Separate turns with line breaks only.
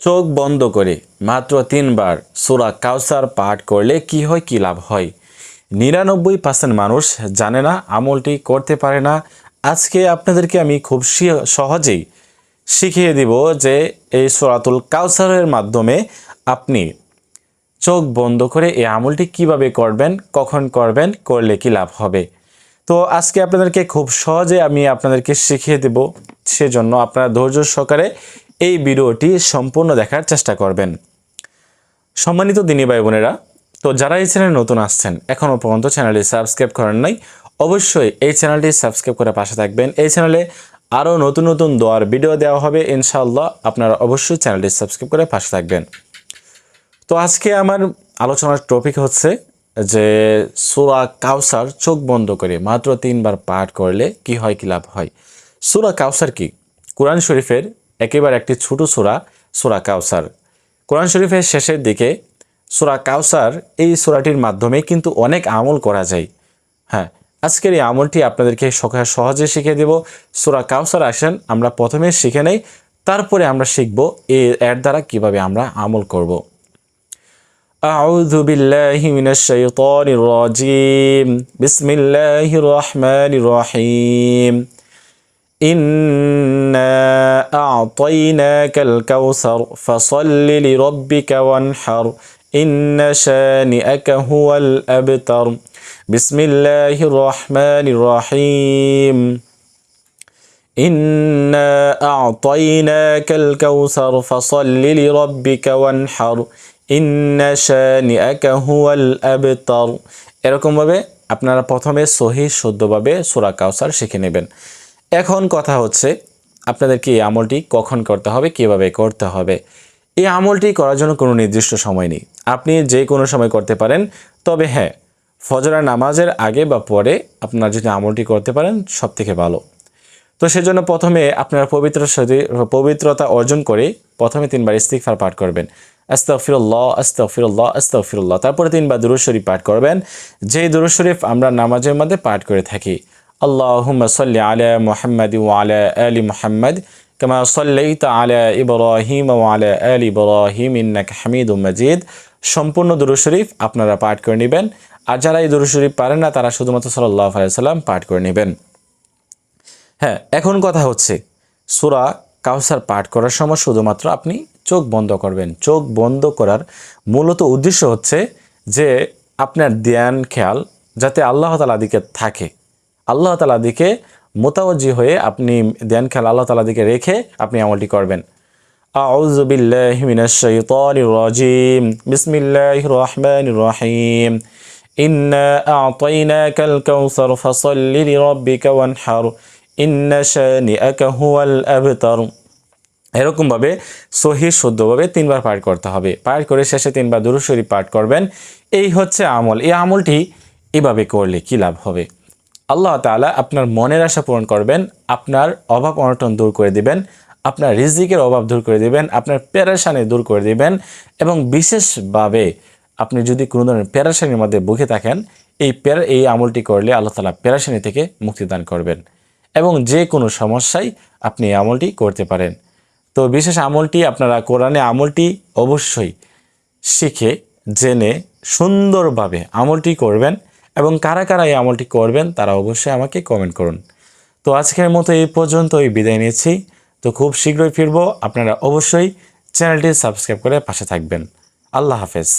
চোখ বন্ধ করে মাত্র 3 বার সূরা কাউসার পাঠ করলে কি হয়, কি লাভ হয়? 99% মানুষ জানে না, আমলটি করতে পারে না। আজকে আপনাদেরকে আমি খুব সহজেই শিখিয়ে দিব যে এই সূরাতুল কাউসারের মাধ্যমে আপনি চোখ বন্ধ করে এই আমলটি কিভাবে করবেন, কখন করবেন, করলে কি লাভ হবে। তো আজকে আপনাদেরকে খুব সহজে আমি আপনাদেরকে শিখিয়ে দেব, সেজন্য আপনারা ধৈর্য সহকারে এই ভিডিওটি সম্পূর্ণ দেখার চেষ্টা করবেন। সম্মানিত দিনী ভাই বোনেরা, তো যারা এই চ্যানেলে নতুন আসছেন, এখনও পর্যন্ত চ্যানেলটি সাবস্ক্রাইব করেন নাই, অবশ্যই এই চ্যানেলটি সাবস্ক্রাইব করে পাশে থাকবেন। এই চ্যানেলে আরও নতুন নতুন দোয়ার ভিডিও দেওয়া হবে ইনশাআল্লাহ, আপনারা অবশ্যই চ্যানেলটি সাবস্ক্রাইব করে পাশে থাকবেন। তো আজকে আমার আলোচনার টপিক হচ্ছে যে সূরা কাউসার চোখ বন্ধ করে মাত্র 3 বার পাঠ করলে কি হয়, কি লাভ হয়। সূরা কাউসার কি? কোরআন শরীফের একেবারে একটি ছোট সূরা কাউসার। কোরআন শরীফের শেষের দিকে সূরা কাউসার, এই সূরাটির মাধ্যমে কিন্তু অনেক আমল করা যায়। হ্যাঁ, আজকের এই আমলটি আপনাদেরকে সহজে শিখিয়ে দেব। সূরা কাউসার আসেন আমরা প্রথমে শিখে নেই, তারপরে আমরা শিখব এর দ্বারা কিভাবে আমরা আমল করব। أعوذ بالله من الشيطان الرجيم بسم الله الرحمن الرحيم إنا أعطيناك الكوثر فصل لربك وانحر إن شانئك هو الأبتر بسم الله الرحمن الرحيم إنا أعطيناك الكوثر فصل لربك وانحر ইন্না শানিআকা হুয়াল আবতার। এরকমভাবে আপনারা প্রথমে সহিহ শুদ্ধভাবে সূরা কাউসার শিখে নেবেন। এখন কথা হচ্ছে আপনাদেরকে এই আমলটি কখন করতে হবে, কিভাবে করতে হবে। এই আমলটি করার জন্য কোনো নির্দিষ্ট সময় নেই, আপনি যে কোনো সময় করতে পারেন। তবে হ্যাঁ, ফজরের নামাজের আগে বা পরে আপনারা যদি আমলটি করতে পারেন সবথেকে ভালো। তো সেজন্য প্রথমে আপনারা পবিত্রতা অর্জন করে প্রথমে 3 বার ইস্তিগফার পাঠ করবেন, আস্তাগফিরুল্লাহ আস্তাগফিরুল্লাহ আস্তাগফিরুল্লাহ। তারপরে 3 বার দুরূদ শরীফ পাঠ করবেন, যেই দুরূদ শরীফ আমরা নামাজের মধ্যে পাঠ করে থাকি। আল্লাহুম্মা সাল্লি আলা মুহাম্মাদ ওয়া আলা আলি মুহাম্মাদ কামা সাল্লাইতা আলা ইব্রাহিম ওয়া আলা আলি ইব্রাহিম ইন্নাকা হামিদুম মাজিদ। সম্পূর্ণ দুরূদ শরীফ আপনারা পাঠ করে নেবেন। আর যারা এই দুরূদ শরীফ পারেন না, তারা শুধুমাত্র সাল্লাল্লাহু আলাইহি ওয়াসাল্লাম পাঠ করে নেবেন। হ্যাঁ, এখন কথা হচ্ছে সূরা কাউসার পাঠ করার সময় শুধুমাত্র আপনি চোখ বন্ধ করবেন। চোখ বন্ধ করার মূলত উদ্দেশ্য হচ্ছে যে আপনার ধ্যান খেয়াল যাতে আল্লাহ তাআলা দিকে থাকে, আল্লাহ তাআলা দিকে মোতাওয়াজ্জি হয়ে আপনি ধ্যান খেয়াল আল্লাহ তাআলা দিকে রেখে আপনি আমলটি করবেন। আউযু বিল্লাহি মিনাশ শাইতানির রাজিম বিসমিল্লাহির রহমানির রহিম ইন্না আ'তাইনাকাল কাউসার ফাসাল্লি লিরাব্বিকা ওয়ানহার ইন্না শানিআকা হুয়াল আবতার। এরকমভাবে সহিহ শুদ্ধভাবে 3 বার পাঠ করতে হবে। পাঠ করে শেষে 3 বার দুরূদ শরীফ পাঠ করবেন। এই হচ্ছে আমল। এই আমলটি এভাবে করলে কি লাভ হবে? আল্লাহ তাআলা আপনার মনের আশা পূরণ করবেন, আপনার অভাব অনটন দূর করে দিবেন, আপনার রিজিকের অভাব দূর করে দিবেন, আপনার পেরেশানি দূর করে দিবেন। এবং বিশেষভাবে আপনি যদি কোনো ধরনের পেরেশানির মধ্যে ভুগে থাকেন, এই আমলটি করলে আল্লাহ তাআলা পেরেশানি থেকে মুক্তিদান করবেন এবং যে কোনো সমস্যায় আপনি এই আমলটি করতে পারেন। তো বিশেষ আমলটি আপনারা কোরআনে আমলটি অবশ্যই শিখে জেনে সুন্দরভাবে আমলটি করবেন এবং কারা কারা এই আমলটি করবেন তারা অবশ্যই আমাকে কমেন্ট করুন। তো আজকের মতো এই পর্যন্তই বিদায় নিচ্ছি। তো খুব শীঘ্রই ফিরবো, আপনারা অবশ্যই চ্যানেলটি সাবস্ক্রাইব করে পাশে থাকবেন। আল্লাহ হাফেজ।